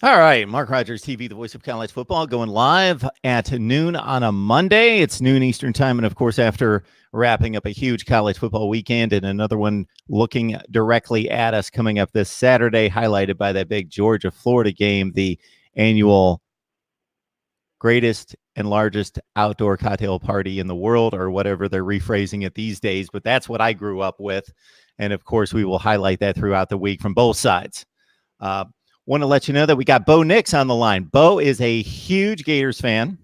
All right, Mark Rogers TV, the voice of college football, going live at noon on a Monday. It's noon Eastern time, and of course, after wrapping up a huge college football weekend and another one looking directly at us coming up this Saturday, highlighted by that big Georgia-Florida game, the annual greatest and largest outdoor cocktail party in the world, or whatever they're rephrasing it these days, but that's what I grew up with, and of course, we will highlight that throughout the week from both sides. Want to let you know that we got Bo Nix on the line. Bo is a huge Gators fan.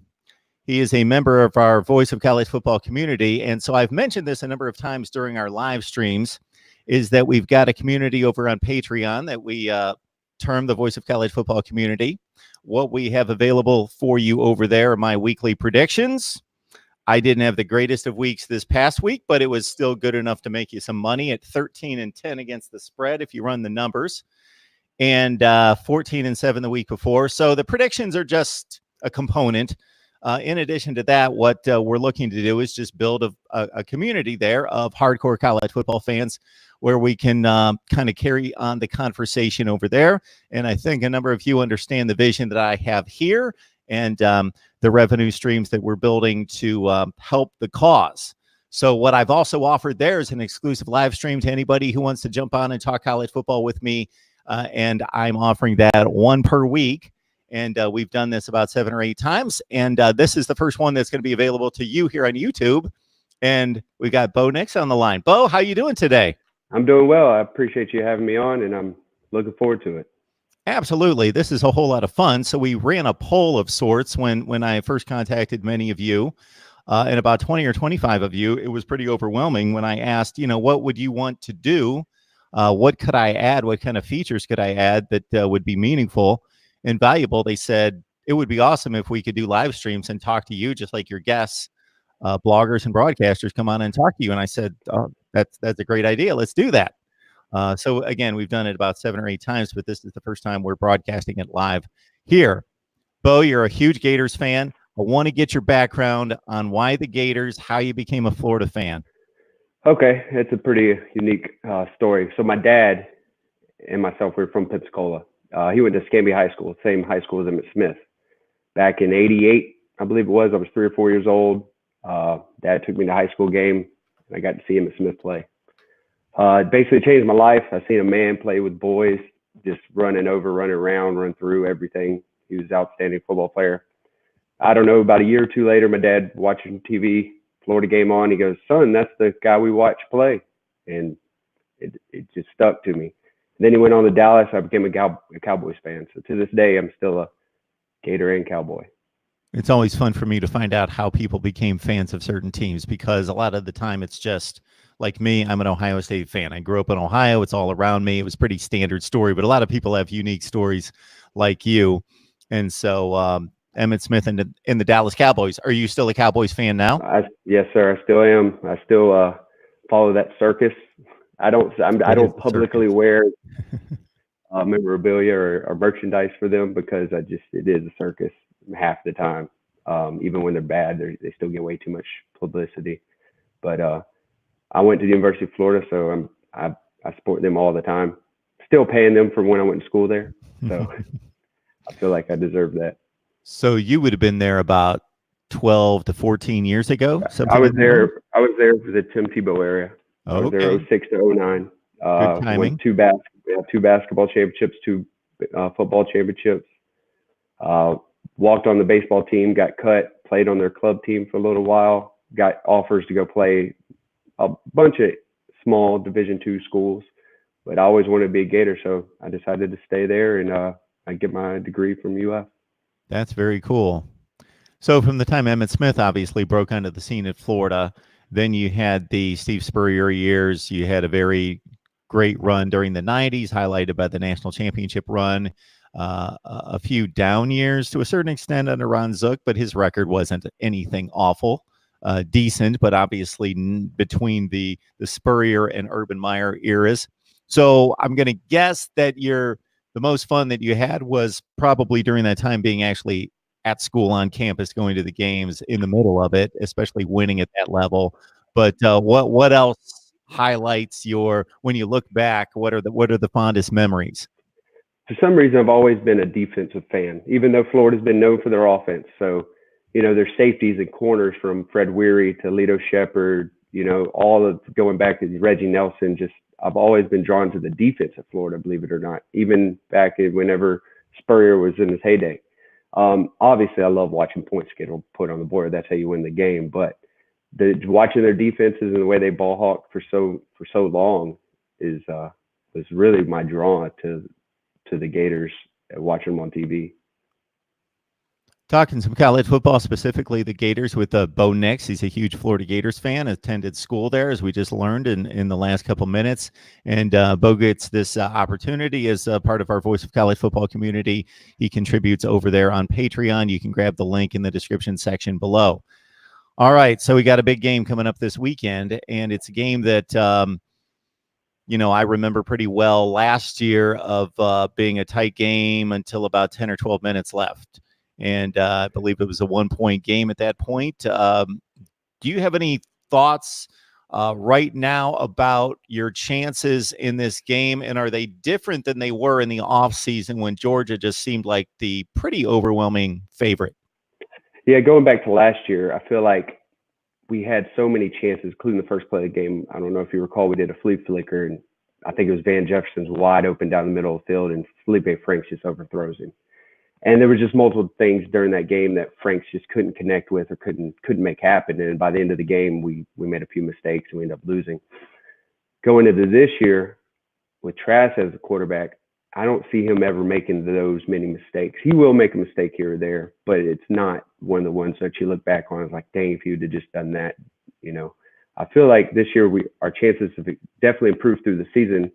He is a member of our Voice of College Football community. And so I've mentioned this a number of times during our live streams, is that we've got a community over on Patreon that we term the Voice of College Football community. What we have available for you over there are my weekly predictions. I didn't have the greatest of weeks this past week, but it was still good enough to make you some money at 13-10 against the spread if you run the numbers. And 14-7 the week before. So the predictions are just a component. In addition to that, what we're looking to do is just build a community there of hardcore college football fans where we can kind of carry on the conversation over there. And I think a number of you understand the vision that I have here and the revenue streams that we're building to help the cause. So what I've also offered there is an exclusive live stream to anybody who wants to jump on and talk college football with me. And I'm offering that one per week. And we've done this about 7 or 8 times. And this is the first one that's going to be available to you here on YouTube. And we got Bo Nix on the line. Bo, how you doing today? I'm doing well. I appreciate you having me on, and I'm looking forward to it. Absolutely. This is a whole lot of fun. So we ran a poll of sorts when I first contacted many of you. And about 20 or 25 of you, it was pretty overwhelming when I asked, what would you want to do? What could I add? What kind of features could I add that would be meaningful and valuable? They said it would be awesome if we could do live streams and talk to you just like your guests, bloggers and broadcasters come on and talk to you. And I said, oh, that's a great idea. Let's do that. So again, we've done it about 7 or 8 times, but this is the first time we're broadcasting it live here. Bo, you're a huge Gators fan. I want to get your background on why the Gators, how you became a Florida fan. Okay, it's a pretty unique story. So my dad and myself were from Pensacola. He went to Scambia High School, same high school as Emmett Smith. Back in '88, I believe it was, I was 3 or 4 years old. Dad took me to a high school game, and I got to see Emmett Smith play. It basically changed my life. I seen a man play with boys, just running around, run through everything. He was an outstanding football player. I don't know, about a year or two later, my dad watching TV, Florida game on, he goes, "Son, that's the guy we watch play." And it just stuck to me. And then he went on to Dallas. I became a Cowboys fan. So to this day, I'm still a Gator and Cowboy. It's always fun for me to find out how people became fans of certain teams, because a lot of the time it's just like me. I'm an Ohio State fan. I grew up in Ohio. It's all around me. It was a pretty standard story, but a lot of people have unique stories like you. And so Emmett Smith and the Dallas Cowboys. Are you still a Cowboys fan now? Yes, sir. I still am. I still follow that circus. I don't publicly wear memorabilia or merchandise for them, because it is a circus half the time. Even when they're bad, they still get way too much publicity. But I went to the University of Florida, so I support them all the time. Still paying them for when I went to school there. So I feel like I deserve that. So you would have been there about 12 to 14 years ago? I was there for the Tim Tebow area. I was there 06 to 09. Good timing. Went two basketball championships, 2 football championships. Walked on the baseball team, got cut, played on their club team for a little while, got offers to go play a bunch of small Division II schools. But I always wanted to be a Gator, so I decided to stay there, and I get my degree from UF. That's very cool. So from the time Emmett Smith obviously broke onto the scene at Florida, then you had the Steve Spurrier years. You had a very great run during the 90s, highlighted by the national championship run. A few down years to a certain extent under Ron Zook, but his record wasn't anything awful. Decent, but obviously between the Spurrier and Urban Meyer eras. So I'm going to guess that the most fun that you had was probably during that time being actually at school on campus, going to the games in the middle of it, especially winning at that level. But what else highlights when you look back, what are the fondest memories? for some reason, I've always been a defensive fan, even though Florida's been known for their offense. So, their safeties and corners from Fred Weary to Lito Shepherd, all of going back to Reggie Nelson, I've always been drawn to the defense of Florida, believe it or not, even back whenever Spurrier was in his heyday. Obviously, I love watching points get put on the board. That's how you win the game. But watching their defenses and the way they ball hawk for so long was really my draw to the Gators, watching them on TV. Talking some college football, specifically the Gators, with Bo Nix. He's a huge Florida Gators fan, attended school there, as we just learned in the last couple minutes. And Bo gets this opportunity as part of our Voice of College Football community. He contributes over there on Patreon. You can grab the link in the description section below. All right, so we got a big game coming up this weekend, and it's a game that I remember pretty well last year of being a tight game until about 10 or 12 minutes left. And I believe it was a 1-point game at that point. Do you have any thoughts right now about your chances in this game? And are they different than they were in the offseason when Georgia just seemed like the pretty overwhelming favorite? Yeah, going back to last year, I feel like we had so many chances, including the first play of the game. I don't know if you recall, we did a flea flicker, and I think it was Van Jefferson's wide open down the middle of the field, and Felipe Franks just overthrows him. And there were just multiple things during that game that Franks just couldn't connect with or couldn't make happen. And by the end of the game, we made a few mistakes and we ended up losing. Going into this year with Trask as a quarterback, I don't see him ever making those many mistakes. He will make a mistake here or there, but it's not one of the ones that you look back on as like, dang, if he would have just done that. I feel like this year our chances have definitely improved through the season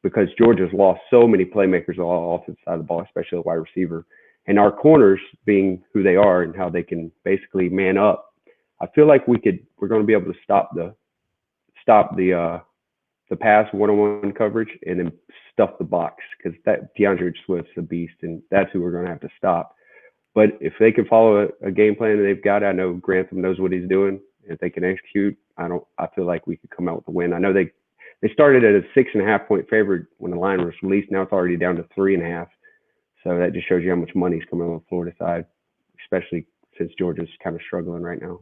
because Georgia's lost so many playmakers on the offensive side of the ball, especially the wide receiver. And our corners being who they are and how they can basically man up, I feel like we're going to be able to stop the pass one-on-one coverage and then stuff the box, because that DeAndre Swift's a beast, and that's who we're going to have to stop. But if they can follow a game plan that they've got, I know Grantham knows what he's doing. If they can execute, I feel like we could come out with a win. I know they started at a 6.5-point favorite when the line was released. Now it's already down to 3.5. So that just shows you how much money's coming on the Florida side, especially since Georgia's kind of struggling right now.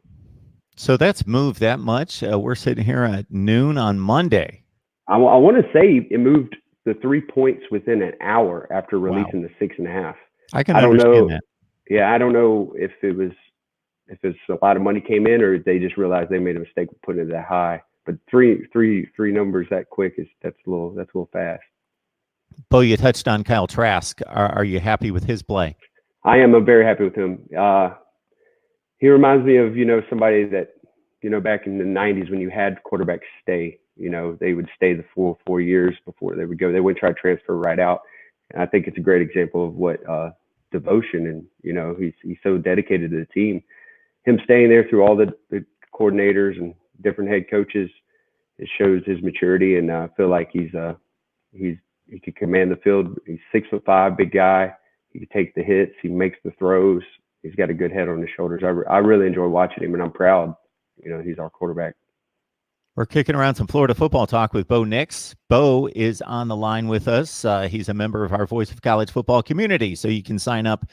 So that's moved that much. We're sitting here at noon on Monday. I want to say it moved the 3 points within an hour after releasing the 6.5. I don't know that. Yeah, I don't know if it's a lot of money came in or they just realized they made a mistake with putting it that high. But three numbers that quick that's a little fast. Bo, you touched on Kyle Trask. Are you happy with his play? I am. I'm very happy with him. He reminds me of, somebody that, back in the 90s when you had quarterbacks stay, they would stay the full 4 years before they would go. They wouldn't try to transfer right out. And I think it's a great example of what devotion and, he's so dedicated to the team. Him staying there through all the coordinators and different head coaches, it shows his maturity. And I feel like he can command the field. He's 6'5", big guy. He can take the hits. He makes the throws. He's got a good head on his shoulders. I really enjoy watching him, and I'm proud. He's our quarterback. We're kicking around some Florida football talk with Bo Nix. Bo is on the line with us. He's a member of our Voice of College Football community, so you can sign up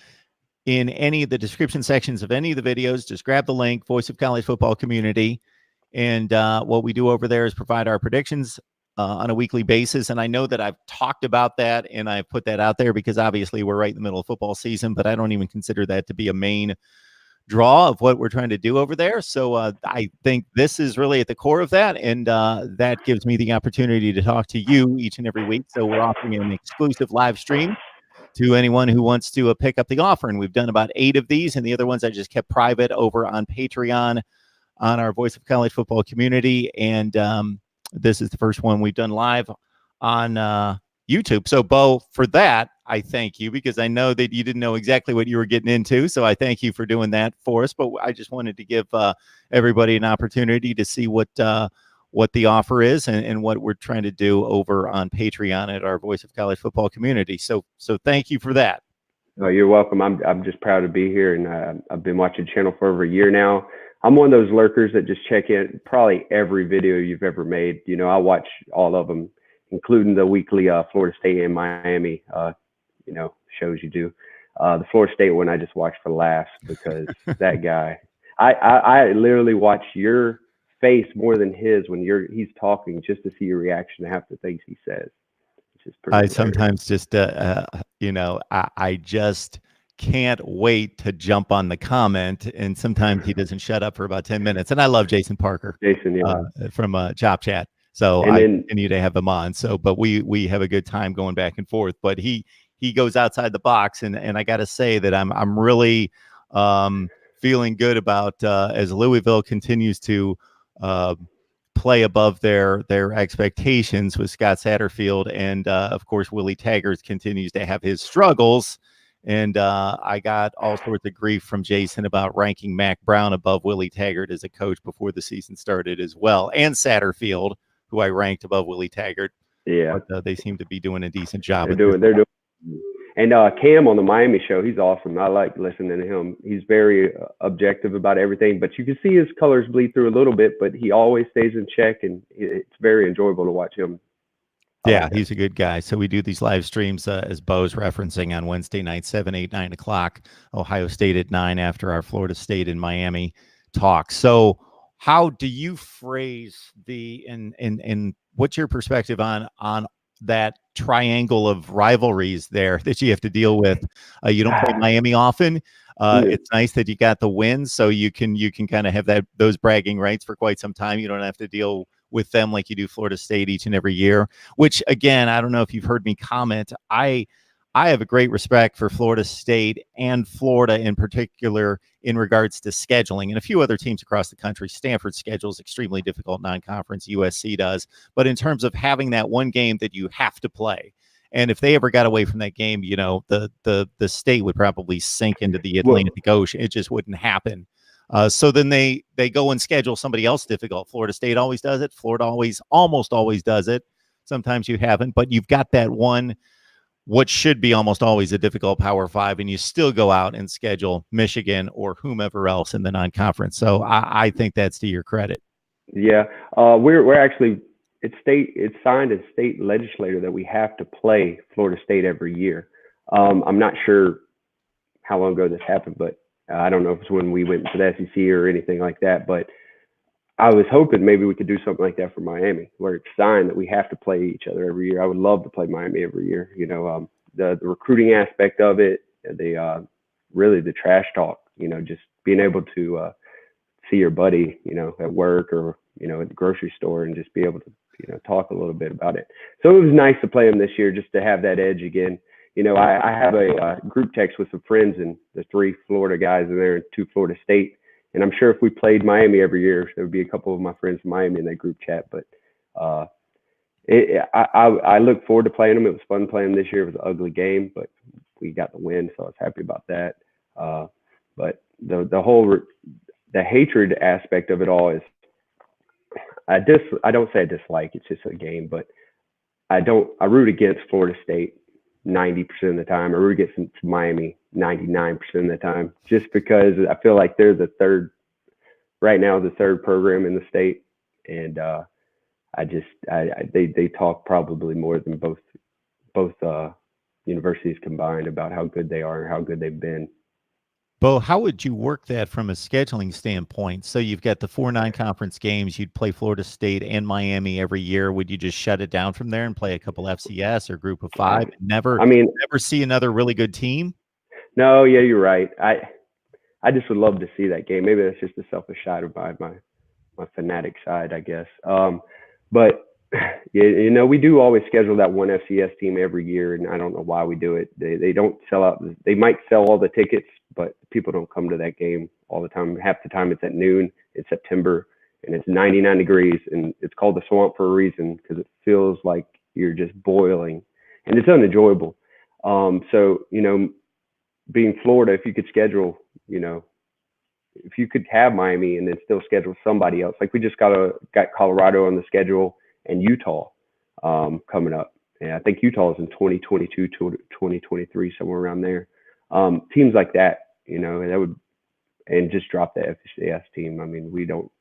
in any of the description sections of any of the videos. Just grab the link, Voice of College Football community, and what we do over there is provide our predictions on a weekly basis. And I know that I've talked about that and I've put that out there because obviously we're right in the middle of football season, but I don't even consider that to be a main draw of what we're trying to do over there. So I think this is really at the core of that. And that gives me the opportunity to talk to you each and every week. So we're offering an exclusive live stream to anyone who wants to pick up the offer. And we've done about 8 of these, and the other ones I just kept private over on Patreon on our Voice of College Football community. And this is the first one we've done live on YouTube. So, Bo, for that, I thank you because I know that you didn't know exactly what you were getting into. So I thank you for doing that for us. But I just wanted to give everybody an opportunity to see what the offer is and what we're trying to do over on Patreon at our Voice of College Football community. So thank you for that. Oh, you're welcome. I'm just proud to be here, and I've been watching the channel for over a year now. I'm one of those lurkers that just check in probably every video you've ever made. I watch all of them, including the weekly Florida State and Miami shows you do. The Florida State one I just watched for laughs because that guy, I literally watch your face more than his when he's talking just to see your reaction to half the things he says. It's just pretty I hilarious. sometimes just, I just can't wait to jump on the comment, and sometimes he doesn't shut up for about 10 minutes. And I love Jason Parker, Jason, yeah. from Chop Chat. So And I then, continue to have him on. So, but we have a good time going back and forth. But he goes outside the box, and I got to say that I'm really feeling good about as Louisville continues to play above their expectations with Scott Satterfield, and of course Willie Taggart continues to have his struggles. And I got all sorts of grief from Jason about ranking Mac Brown above Willie Taggart as a coach before the season started as well, and Satterfield, who I ranked above Willie Taggart. yeah, But they seem to be doing a decent job. they're doing. And Cam on the Miami show, he's awesome. I like listening to him. He's very objective about everything, but you can see his colors bleed through a little bit, but he always stays in check, and it's very enjoyable to watch him. Yeah, he's a good guy. So we do these live streams, as Bo's referencing, on Wednesday night, 7, 8, 9 o'clock. Ohio State at 9 after our Florida State and Miami talk. So how do you phrase and what's your perspective on that triangle of rivalries there that you have to deal with? You don't play Miami often. It's nice that you got the wins, so you can kind of have those bragging rights for quite some time. You don't have to deal with them like you do Florida State each and every year, which, again, I don't know if you've heard me comment. I have a great respect for Florida State and Florida in particular in regards to scheduling, and a few other teams across the country. Stanford's schedule is extremely difficult, non-conference. USC does. But in terms of having that one game that you have to play, and if they ever got away from that game, the state would probably sink into the Atlantic Ocean. It just wouldn't happen. So then they go and schedule somebody else difficult. Florida State always does it. Florida almost always does it. Sometimes you haven't, but you've got that one, what should be almost always a difficult Power Five, and you still go out and schedule Michigan or whomever else in the non-conference. So I think that's to your credit. Yeah, we're actually it's signed as state legislator that we have to play Florida State every year. I'm not sure how long ago this happened, but I don't know if it's when we went to the SEC or anything like that, but I was hoping maybe we could do something like that for Miami, where it's signed that we have to play each other every year. I would love to play Miami every year. The recruiting aspect of it, really the trash talk, just being able to see your buddy, at work or, at the grocery store, and just be able to, talk a little bit about it. So it was nice to play them this year, just to have that edge again. I have a group text with some friends, and the 3 Florida guys in there and 2 Florida State. And I'm sure if we played Miami every year, there would be a couple of my friends from Miami in that group chat. But I look forward to playing them. It was fun playing them this year. It was an ugly game, but we got the win, so I was happy about that. But the hatred aspect of it all is, I don't say I dislike. It's just a game, but I root against Florida State 90% of the time. I root against Miami 99% of the time, just because I feel like they're the third program in the state, and they talk probably more than both universities combined about how good they are and how good they've been. Bo, how would you work that from a scheduling standpoint? So you've got the 4 non-conference games. You'd play Florida State and Miami every year. Would you just shut it down from there and play a couple FCS or Group of 5? Never see another really good team? No, yeah, you're right. I just would love to see that game. Maybe that's just a selfish side of my fanatic side, I guess. But we do always schedule that one FCS team every year, and I don't know why we do it. They don't sell out. They might sell all the tickets, but people don't come to that game all the time. Half the time it's at noon. It's September, and it's 99 degrees, and it's called the swamp for a reason, because it feels like you're just boiling, and it's unenjoyable. So being Florida, if you could schedule, if you could have Miami and then still schedule somebody else, like we just got Colorado on the schedule and Utah coming up. And I think Utah is in 2022 to 2023, somewhere around there. Teams like that, that would, and just drop the FCS team. I mean, we don't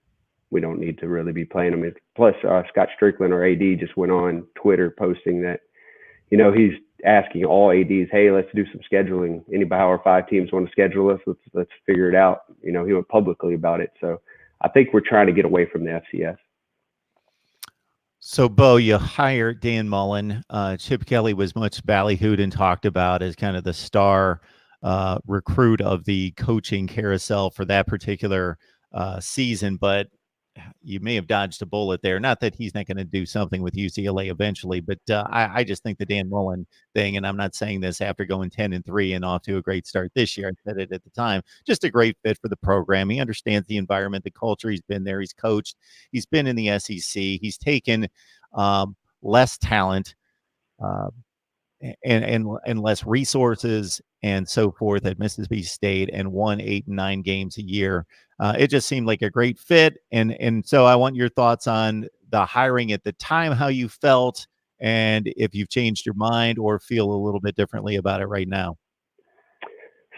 need to really be playing them. Plus, Scott Strickland, our AD, just went on Twitter posting that, he's asking all ADs, hey, let's do some scheduling. Any Power 5 teams want to schedule us? Let's figure it out. You know, he went publicly about it. So I think we're trying to get away from the FCS. So, Bo, you hired Dan Mullen. Chip Kelly was much ballyhooed and talked about as kind of the star recruit of the coaching carousel for that particular season, but you may have dodged a bullet there. Not that he's not going to do something with UCLA eventually, but I just think the Dan Mullen thing, and I'm not saying this after going 10-3 and off to a great start this year. I said it at the time. Just a great fit for the program. He understands the environment, the culture. He's been there. He's coached. He's been in the SEC. He's taken less talent. And less resources and so forth at Mississippi State and won 8 and 9 games a year. It just seemed like a great fit. And so I want your thoughts on the hiring at the time, how you felt, and if you've changed your mind or feel a little bit differently about it right now.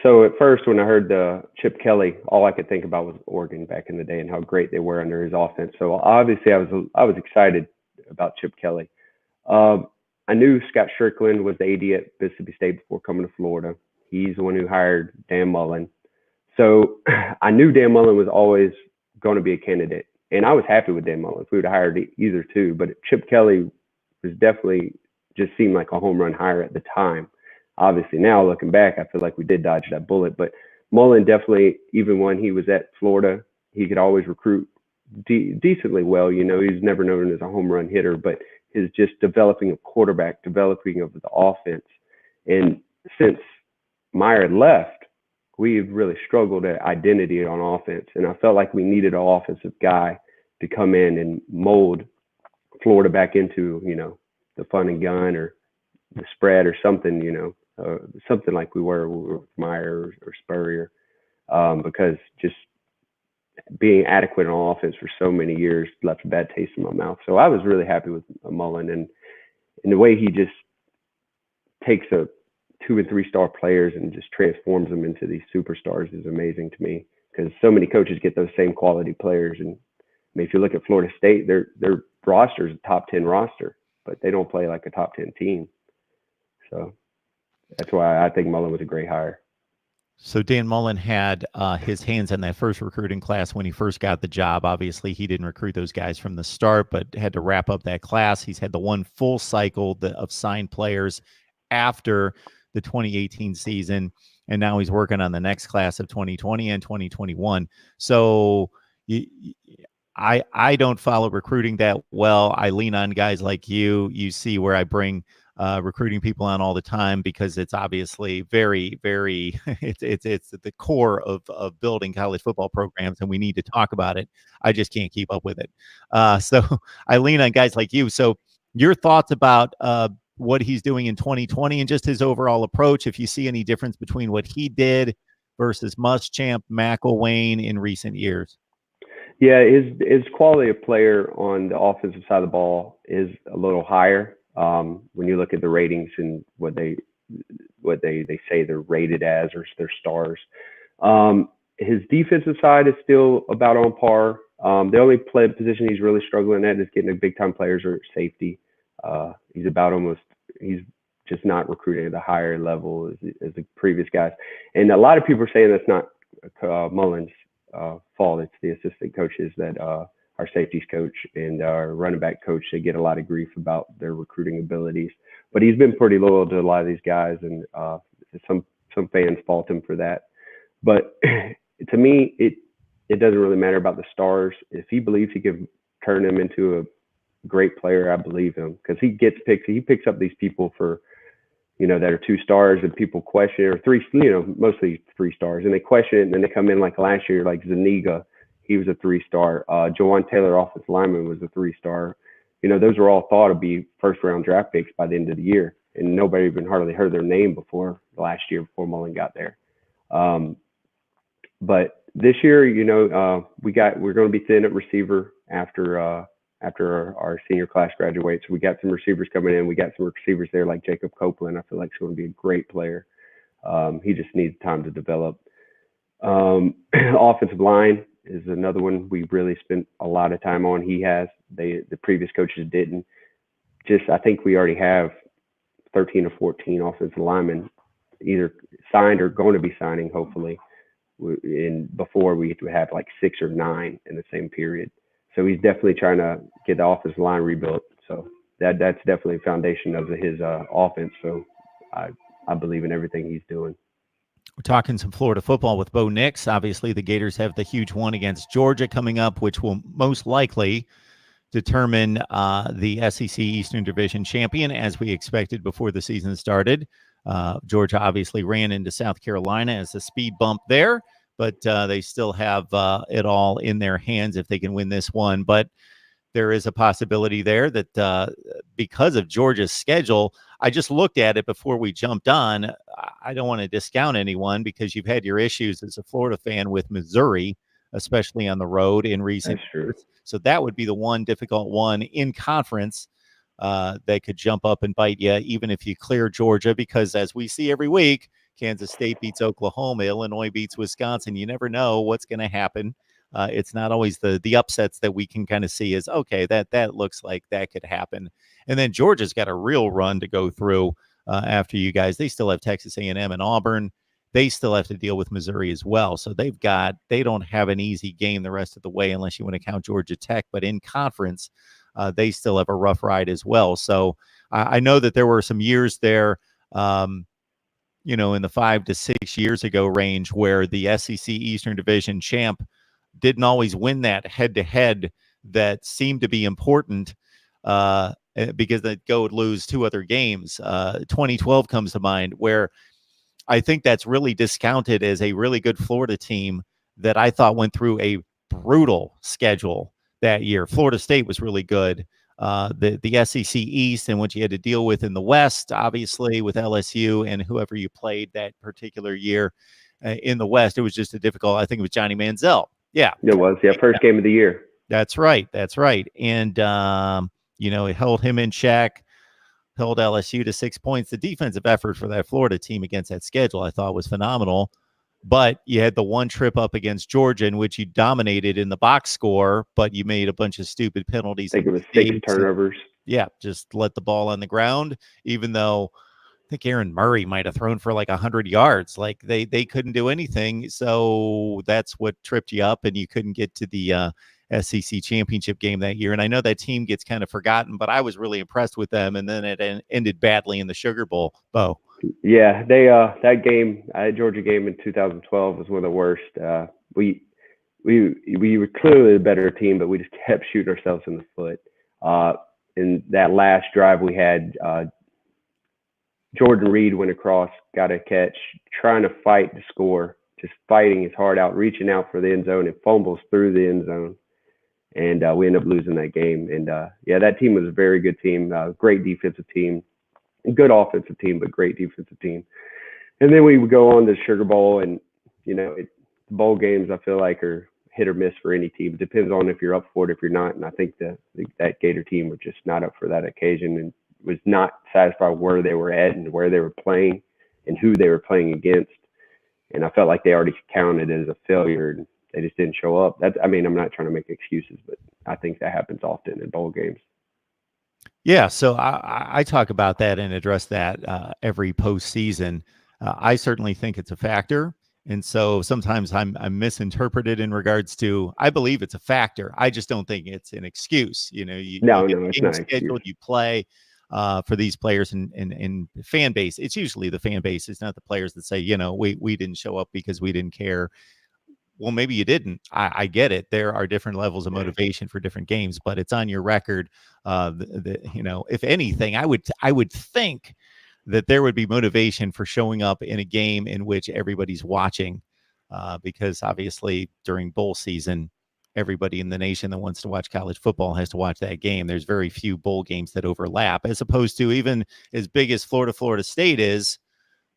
So at first, when I heard the Chip Kelly, all I could think about was Oregon back in the day and how great they were under his offense. So obviously I was excited about Chip Kelly. I knew Scott Strickland was the AD at Mississippi State before coming to Florida. He's the one who hired Dan Mullen. So I knew Dan Mullen was always going to be a candidate. And I was happy with Dan Mullen if we would have hired either two. But Chip Kelly was definitely just seemed like a home run hire at the time. Obviously, now looking back, I feel like we did dodge that bullet. But Mullen definitely, even when he was at Florida, he could always recruit decently well. You know, he's never known as a home run hitter, but his just developing a quarterback, developing of the offense. And since Meyer left, we've really struggled at identity on offense. And I felt like we needed an offensive guy to come in and mold Florida back into, you know, the fun and gun or the spread or something, you know, something like we were with Meyer or Spurrier, because just being adequate on offense for so many years left a bad taste in my mouth. So I was really happy with Mullen, and the way he just takes a 2- and 3-star players and just transforms them into these superstars is amazing to me, because so many coaches get those same quality players. And I mean, if you look at Florida State, their roster is a top 10 roster, but they don't play like a top 10 team. So that's why I think Mullen was a great hire. So Dan Mullen had his hands on that first recruiting class when he first got the job. Obviously, he didn't recruit those guys from the start, but had to wrap up that class. He's had the one full cycle of signed players after the 2018 season, and now he's working on the next class of 2020 and 2021. So I don't follow recruiting that well. I lean on guys like you. You see where I bring recruiting people on all the time, because it's obviously very, very, it's at the core of building college football programs, and we need to talk about it. I just can't keep up with it. So I lean on guys like you. So your thoughts about what he's doing in 2020 and just his overall approach, if you see any difference between what he did versus Muschamp, McElwain in recent years. Yeah, his quality of player on the offensive side of the ball is a little higher. When you look at the ratings and what they say they're rated as, or their stars. His defensive side is still about on par. The only position he's really struggling at is getting the big time players or safety. He's just not recruiting at a higher level as the previous guys. And a lot of people are saying that's not Mullen's fault. It's the assistant coaches that our safeties coach and our running back coach, they get a lot of grief about their recruiting abilities. But he's been pretty loyal to a lot of these guys, and some fans fault him for that. But to me, it doesn't really matter about the stars. If he believes he can turn them into a great player, I believe him, because he gets picked. He picks up these people for, you know, that are 2 stars and people question, or 3, you know, mostly 3 stars, and they question it, and then they come in like last year, like Zuniga. He was a 3-star. Jawan Taylor, offensive lineman, was a 3-star. You know, those were all thought to be first-round draft picks by the end of the year, and nobody even hardly heard their name before last year, before Mullen got there. But this year, you know, we're going to be thin at receiver after our senior class graduates. We got some receivers coming in. We got some receivers there like Jacob Copeland. I feel like he's going to be a great player. He just needs time to develop. Offensive line is another one we really spent a lot of time on. The previous coaches didn't. I think we already have 13 or 14 offensive linemen either signed or going to be signing, hopefully. And before we have like 6 or 9 in the same period. So he's definitely trying to get the offensive line rebuilt. So that's definitely a foundation of his offense. So I believe in everything he's doing. We're talking some Florida football with Bo Nix. Obviously, the Gators have the huge one against Georgia coming up, which will most likely determine the SEC Eastern Division champion, as we expected before the season started. Georgia obviously ran into South Carolina as a speed bump there, but they still have it all in their hands if they can win this one. But there is a possibility there that because of Georgia's schedule, I just looked at it before we jumped on. I don't want to discount anyone because you've had your issues as a Florida fan with Missouri, especially on the road in recent years. So that would be the one difficult one in conference that could jump up and bite you, even if you clear Georgia, because as we see every week, Kansas State beats Oklahoma, Illinois beats Wisconsin. You never know what's going to happen. It's not always the upsets that we can kind of see as, okay, that looks like that could happen. And then Georgia's got a real run to go through after you guys. They still have Texas A&M and Auburn. They still have to deal with Missouri as well. So they don't have an easy game the rest of the way unless you want to count Georgia Tech. But in conference, they still have a rough ride as well. So I know that there were some years there, in the 5 to 6 years ago range where the SEC Eastern Division champ didn't always win that head-to-head that seemed to be important because they'd go and lose 2 other games. 2012 comes to mind, where I think that's really discounted as a really good Florida team that I thought went through a brutal schedule that year. Florida State was really good. The SEC East and what you had to deal with in the West, obviously, with LSU and whoever you played that particular year in the West, it was just a difficult, I think it was Johnny Manziel. Yeah. It was. Yeah, first game of the year. That's right. And, it held him in check, held LSU to 6 points. The defensive effort for that Florida team against that schedule, I thought, was phenomenal. But you had the one trip up against Georgia in which you dominated in the box score, but you made a bunch of stupid penalties. I think it was 6 turnovers. Yeah, just let the ball on the ground, even though I think Aaron Murray might have thrown for like 100 yards. Like they couldn't do anything. So that's what tripped you up, and you couldn't get to the SEC championship game that year. And I know that team gets kind of forgotten, but I was really impressed with them. And then it ended badly in the Sugar Bowl. Bo. Yeah, they that game, Georgia game in 2012 was one of the worst. We were clearly the better team, but we just kept shooting ourselves in the foot. In that last drive, we had Jordan Reed went across, got a catch, trying to fight to score, just fighting his heart out, reaching out for the end zone, and fumbles through the end zone. And we ended up losing that game. And that team was a very good team, great defensive team, good offensive team, but great defensive team. And then we would go on to the Sugar Bowl, and bowl games I feel like are hit or miss for any team. It depends on if you're up for it, if you're not. And I think that Gator team was just not up for that occasion and was not satisfied where they were at and where they were playing and who they were playing against. And I felt like they already counted it as a failure, and they just didn't show up. I'm not trying to make excuses, but I think that happens often in bowl games. Yeah, so I talk about that and address that every postseason. I certainly think it's a factor. And so sometimes I'm misinterpreted in regards to, I believe it's a factor. I just don't think it's an excuse. You it's not an excuse. You play for these players and fan base. It's usually the fan base. It's not the players that say, we didn't show up because we didn't care. Well, maybe you didn't. I get it. There are different levels of motivation for different games, but it's on your record. If anything, I would think that there would be motivation for showing up in a game in which everybody's watching, because obviously during bowl season, everybody in the nation that wants to watch college football has to watch that game. There's very few bowl games that overlap, as opposed to even as big as Florida State is.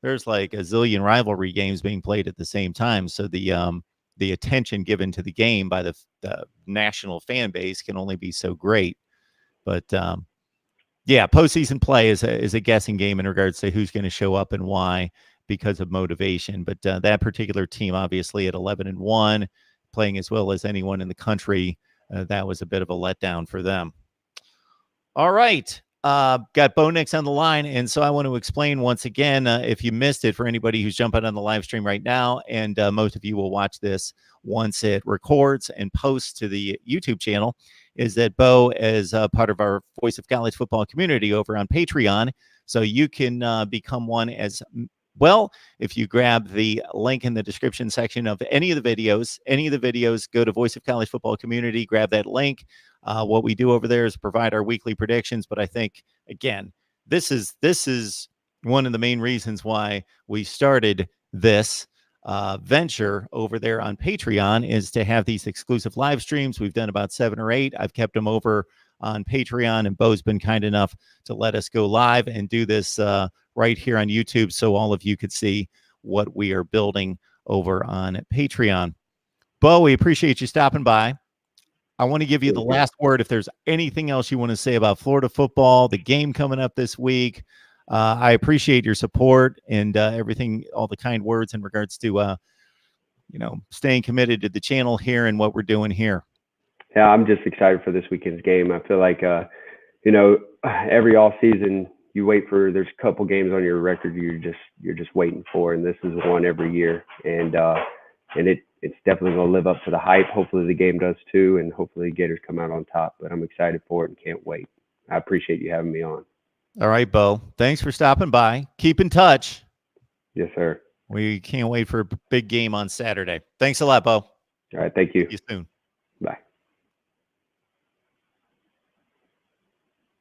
There's like a zillion rivalry games being played at the same time. So the attention given to the game by the national fan base can only be so great. But postseason play is a guessing game in regards to who's going to show up and why because of motivation. But that particular team, obviously at 11-1, playing as well as anyone in the country, that was a bit of a letdown for them. All right. got Bo Nix on the line, and so I want to explain once again, if you missed it, for anybody who's jumping on the live stream right now, and most of you will watch this once it records and posts to the YouTube channel, is that Bo is part of our Voice of College Football community over on Patreon, so you can become one as well. If you grab the link in the description section of any of the videos, go to Voice of College Football community, grab that link. What we do over there is provide our weekly predictions. But I think, again, this is one of the main reasons why we started this venture over there on Patreon, is to have these exclusive live streams. We've done about 7 or 8. I've kept them over on Patreon, and Bo's been kind enough to let us go live and do this right here on YouTube, so all of you could see what we are building over on Patreon. Bo, we appreciate you stopping by. I want to give you the last word. If there's anything else you want to say about Florida football, the game coming up this week, I appreciate your support and everything, all the kind words in regards to, staying committed to the channel here and what we're doing here. Yeah, I'm just excited for this weekend's game. I feel like, every off season you wait for, there's a couple games on your record you're just waiting for, and this is one every year, and it's definitely going to live up to the hype. Hopefully the game does too, and hopefully the Gators come out on top. But I'm excited for it and can't wait. I appreciate you having me on. All right, Bo. Thanks for stopping by. Keep in touch. Yes, sir. We can't wait for a big game on Saturday. Thanks a lot, Bo. All right, thank you. See you soon.